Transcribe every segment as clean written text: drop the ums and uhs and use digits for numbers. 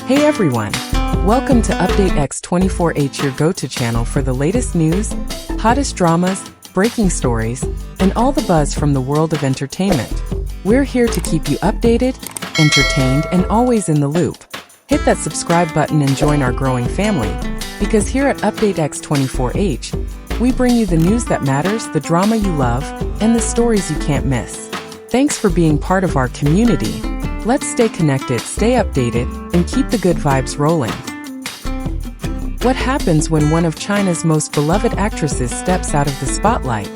Hey everyone! Welcome to Update X24H, your go-to channel for the latest news, hottest dramas, breaking stories, and all the buzz from the world of entertainment. We're here to keep you updated, entertained, and always in the loop. Hit that subscribe button and join our growing family, because here at Update X24H, we bring you the news that matters, the drama you love, and the stories you can't miss. Thanks for being part of our community. Let's stay connected, stay updated, and keep the good vibes rolling. What happens when one of China's most beloved actresses steps out of the spotlight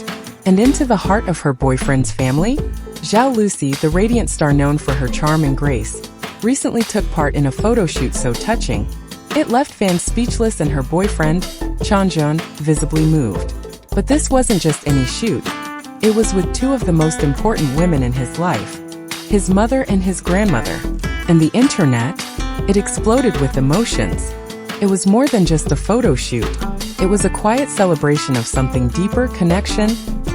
and into the heart of her boyfriend's family? Zhao Lusi, the radiant star known for her charm and grace, recently took part in a photo shoot so touching, it left fans speechless and her boyfriend, Chen Zheyuan, visibly moved. But this wasn't just any shoot. It was with two of the most important women in his life, his mother and his grandmother. And the internet? It exploded with emotions. It was more than just a photo shoot. It was a quiet celebration of something deeper: connection,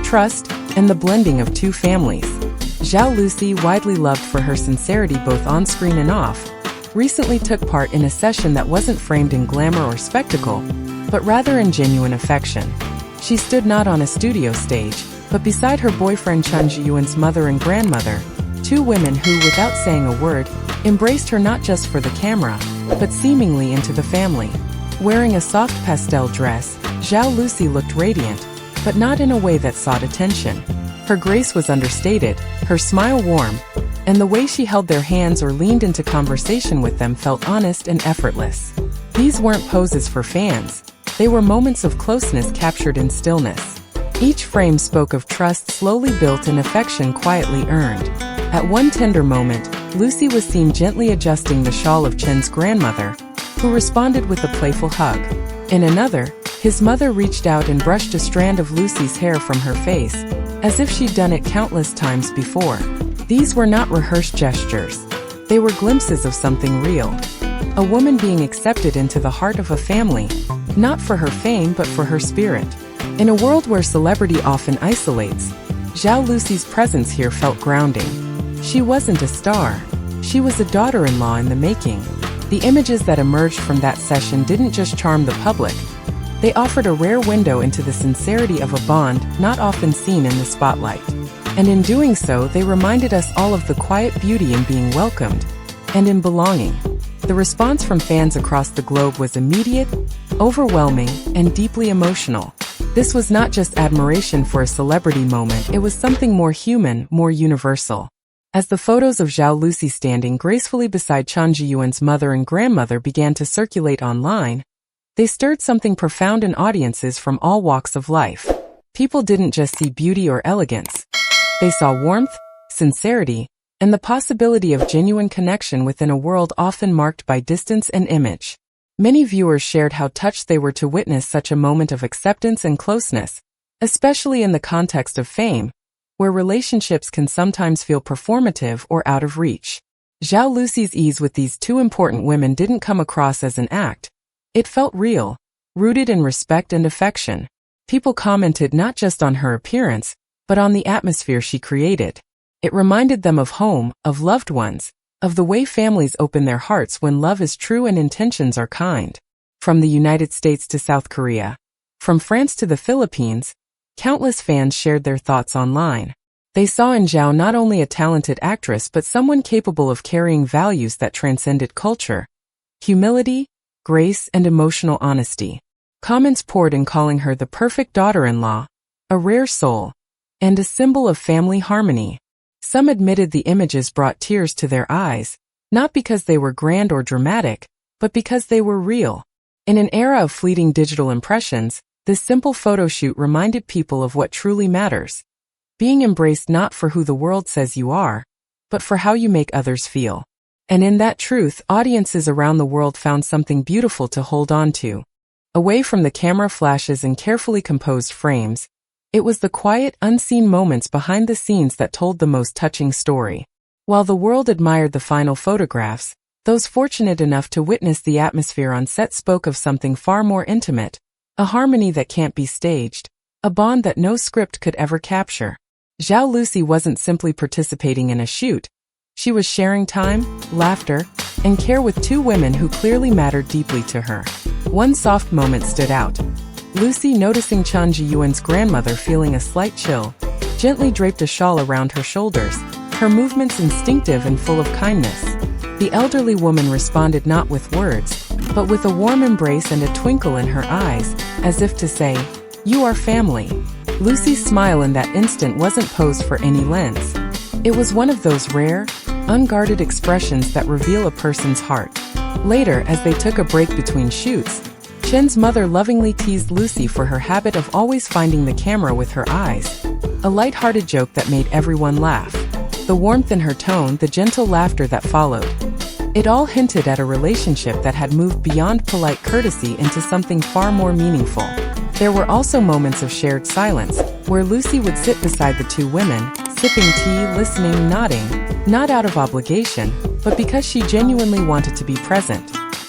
trust, and the blending of two families. Zhao Lusi, widely loved for her sincerity both on-screen and off, recently took part in a session that wasn't framed in glamour or spectacle, but rather in genuine affection. She stood not on a studio stage, but beside her boyfriend Chen Zheyuan's mother and grandmother, two women who, without saying a word, embraced her not just for the camera, but seemingly into the family. Wearing a soft pastel dress, Zhao Lusi looked radiant, but not in a way that sought attention. Her grace was understated, her smile warm, and the way she held their hands or leaned into conversation with them felt honest and effortless. These weren't poses for fans. They were moments of closeness captured in stillness. Each frame spoke of trust slowly built and affection quietly earned. At one tender moment, Lucy was seen gently adjusting the shawl of Chen's grandmother, who responded with a playful hug. In another, his mother reached out and brushed a strand of Lucy's hair from her face, as if she'd done it countless times before. These were not rehearsed gestures. They were glimpses of something real. A woman being accepted into the heart of a family, not for her fame but for her spirit. In a world where celebrity often isolates, Zhao Lusi's presence here felt grounding. She wasn't a star. She was a daughter-in-law in the making. The images that emerged from that session didn't just charm the public. They offered a rare window into the sincerity of a bond not often seen in the spotlight. And in doing so, they reminded us all of the quiet beauty in being welcomed and in belonging. The response from fans across the globe was immediate, overwhelming, and deeply emotional. This was not just admiration for a celebrity moment, it was something more human, more universal. As the photos of Zhao Lusi standing gracefully beside Chen Zheyuan's mother and grandmother began to circulate online, they stirred something profound in audiences from all walks of life. People didn't just see beauty or elegance. They saw warmth, sincerity, and the possibility of genuine connection within a world often marked by distance and image. Many viewers shared how touched they were to witness such a moment of acceptance and closeness, especially in the context of fame, where relationships can sometimes feel performative or out of reach. Zhao Lusi's ease with these two important women didn't come across as an act. It felt real, rooted in respect and affection. People commented not just on her appearance, but on the atmosphere she created. It reminded them of home, of loved ones, of the way families open their hearts when love is true and intentions are kind. From the United States to South Korea, from France to the Philippines, countless fans shared their thoughts online. They saw in Zhao not only a talented actress but someone capable of carrying values that transcended culture: humility, grace, and emotional honesty. Comments poured in calling her the perfect daughter-in-law, a rare soul, and a symbol of family harmony. Some admitted the images brought tears to their eyes, not because they were grand or dramatic, but because they were real. In an era of fleeting digital impressions, this simple photo shoot reminded people of what truly matters: being embraced not for who the world says you are, but for how you make others feel. And in that truth, audiences around the world found something beautiful to hold on to. Away from the camera flashes and carefully composed frames, it was the quiet, unseen moments behind the scenes that told the most touching story. While the world admired the final photographs, those fortunate enough to witness the atmosphere on set spoke of something far more intimate: a harmony that can't be staged, a bond that no script could ever capture. Zhao Lusi wasn't simply participating in a shoot. She was sharing time, laughter, and care with two women who clearly mattered deeply to her. One soft moment stood out. Lucy, noticing Chen Zheyuan's grandmother feeling a slight chill, gently draped a shawl around her shoulders, her movements instinctive and full of kindness. The elderly woman responded not with words, but with a warm embrace and a twinkle in her eyes, as if to say, "You are family." Lucy's smile in that instant wasn't posed for any lens. It was one of those rare, unguarded expressions that reveal a person's heart. Later, as they took a break between shoots, Chen's mother lovingly teased Lucy for her habit of always finding the camera with her eyes, a light-hearted joke that made everyone laugh. The warmth in her tone, the gentle laughter that followed. It all hinted at a relationship that had moved beyond polite courtesy into something far more meaningful. There were also moments of shared silence, where Lucy would sit beside the two women, sipping tea, listening, nodding, not out of obligation, but because she genuinely wanted to be present.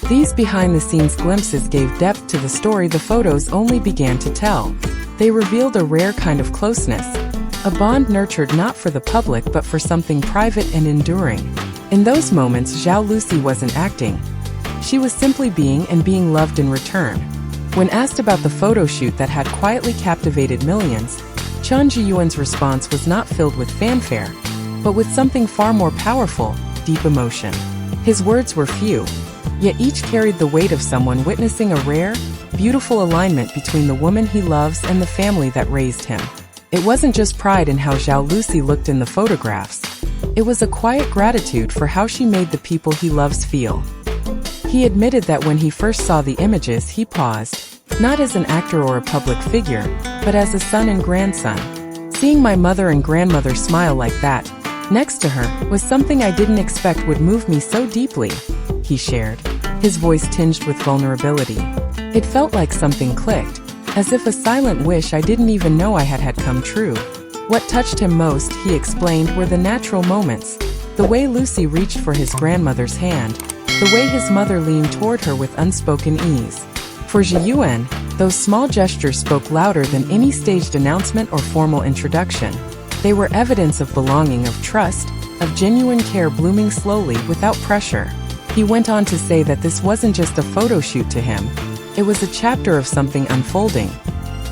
These behind-the-scenes glimpses gave depth to the story the photos only began to tell. They revealed a rare kind of closeness, a bond nurtured not for the public but for something private and enduring. In those moments, Zhao Lusi wasn't acting. She was simply being and being loved in return. When asked about the photo shoot that had quietly captivated millions, Chen Zheyuan's response was not filled with fanfare, but with something far more powerful, deep emotion. His words were few, yet each carried the weight of someone witnessing a rare, beautiful alignment between the woman he loves and the family that raised him. It wasn't just pride in how Zhao Lusi looked in the photographs. It was a quiet gratitude for how she made the people he loves feel. He admitted that when he first saw the images he paused, not as an actor or a public figure, but as a son and grandson. Seeing my mother and grandmother smile like that, next to her, was something I didn't expect would move me so deeply, he shared, his voice tinged with vulnerability. It felt like something clicked, as if a silent wish I didn't even know I had come true. What touched him most, he explained, were the natural moments, the way Lucy reached for his grandmother's hand, the way his mother leaned toward her with unspoken ease. For Zheyuan, those small gestures spoke louder than any staged announcement or formal introduction. They were evidence of belonging, of trust, of genuine care blooming slowly without pressure. He went on to say that this wasn't just a photo shoot to him. It was a chapter of something unfolding,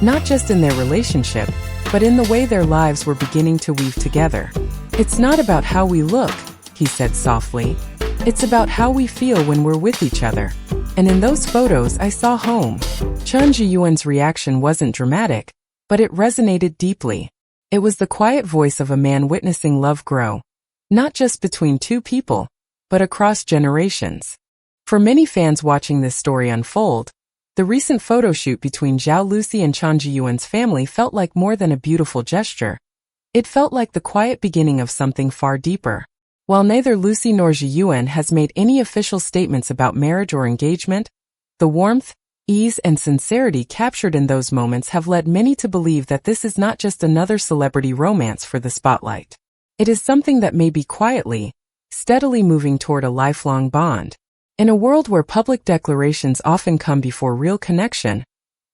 not just in their relationship, but in the way their lives were beginning to weave together. "It's not about how we look," he said softly. "It's about how we feel when we're with each other. And in those photos I saw home." Chen Zheyuan's reaction wasn't dramatic, but it resonated deeply. It was the quiet voice of a man witnessing love grow, not just between two people, but across generations. For many fans watching this story unfold, the recent photo shoot between Zhao Lusi and Chen Zheyuan's family felt like more than a beautiful gesture. It felt like the quiet beginning of something far deeper. While neither Lucy nor Zheyuan has made any official statements about marriage or engagement, the warmth, ease, and sincerity captured in those moments have led many to believe that this is not just another celebrity romance for the spotlight. It is something that may be quietly, steadily moving toward a lifelong bond. In a world where public declarations often come before real connection,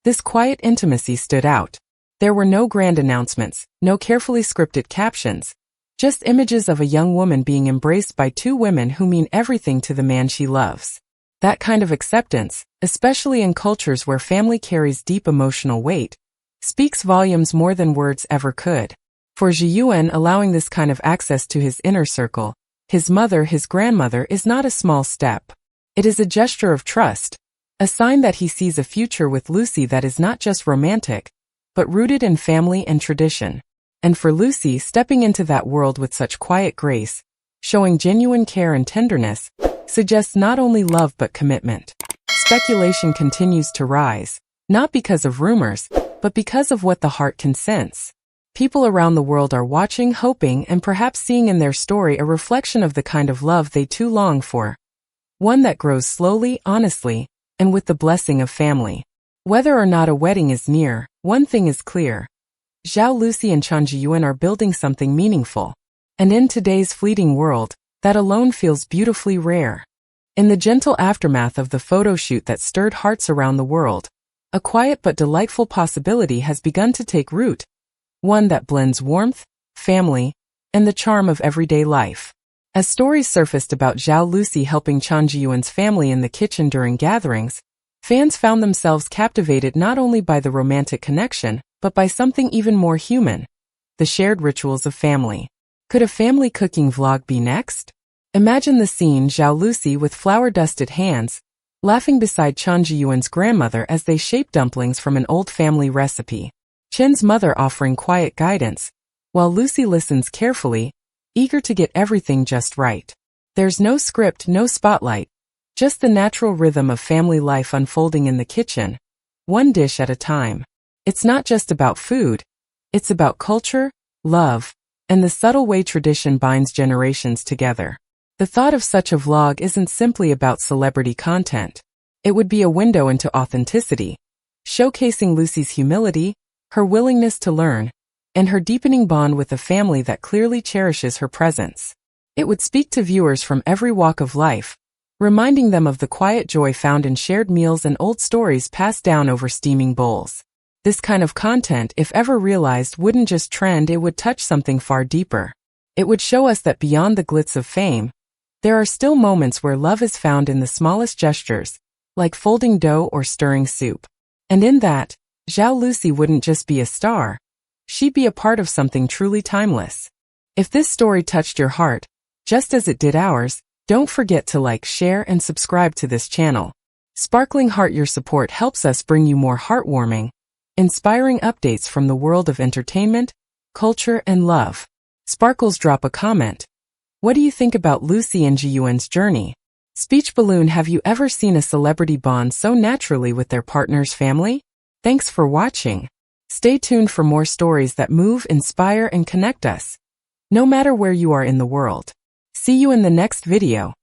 this quiet intimacy stood out. There were no grand announcements, no carefully scripted captions, just images of a young woman being embraced by two women who mean everything to the man she loves. That kind of acceptance, especially in cultures where family carries deep emotional weight, speaks volumes more than words ever could. For Zheyuan, allowing this kind of access to his inner circle, his mother, his grandmother, is not a small step. It is a gesture of trust, a sign that he sees a future with Lucy that is not just romantic, but rooted in family and tradition. And for Lucy, stepping into that world with such quiet grace, showing genuine care and tenderness, suggests not only love but commitment. Speculation continues to rise, not because of rumors, but because of what the heart can sense. People around the world are watching, hoping, and perhaps seeing in their story a reflection of the kind of love they too long for. One that grows slowly, honestly, and with the blessing of family. Whether or not a wedding is near, one thing is clear. Zhao Lusi and Chen Zheyuan are building something meaningful. And in today's fleeting world, that alone feels beautifully rare. In the gentle aftermath of the photo shoot that stirred hearts around the world, a quiet but delightful possibility has begun to take root, one that blends warmth, family, and the charm of everyday life. As stories surfaced about Zhao Lusi helping Chen Zheyuan's family in the kitchen during gatherings, fans found themselves captivated not only by the romantic connection, but by something even more human: the shared rituals of family. Could a family cooking vlog be next? Imagine the scene: Zhao Lusi with flour-dusted hands, laughing beside Chen Zheyuan's grandmother as they shape dumplings from an old family recipe. Chen's mother offering quiet guidance, while Lucy listens carefully, eager to get everything just right. There's no script, no spotlight, just the natural rhythm of family life unfolding in the kitchen, one dish at a time. It's not just about food, it's about culture, love, and the subtle way tradition binds generations together. The thought of such a vlog isn't simply about celebrity content. It would be a window into authenticity, showcasing Lucy's humility, her willingness to learn, and her deepening bond with a family that clearly cherishes her presence. It would speak to viewers from every walk of life, reminding them of the quiet joy found in shared meals and old stories passed down over steaming bowls. This kind of content, if ever realized, wouldn't just trend, it would touch something far deeper. It would show us that beyond the glitz of fame, there are still moments where love is found in the smallest gestures, like folding dough or stirring soup. And in that, Zhao Lusi wouldn't just be a star, she'd be a part of something truly timeless. If this story touched your heart, just as it did ours, don't forget to like, share, and subscribe to this channel. Sparkling Heart, your support helps us bring you more heartwarming, inspiring updates from the world of entertainment, culture, and love. Sparkles, drop a comment. What do you think about Lucy and Zheyuan's journey? Speech balloon, have you ever seen a celebrity bond so naturally with their partner's family? Thanks for watching. Stay tuned for more stories that move, inspire, and connect us, no matter where you are in the world. See you in the next video.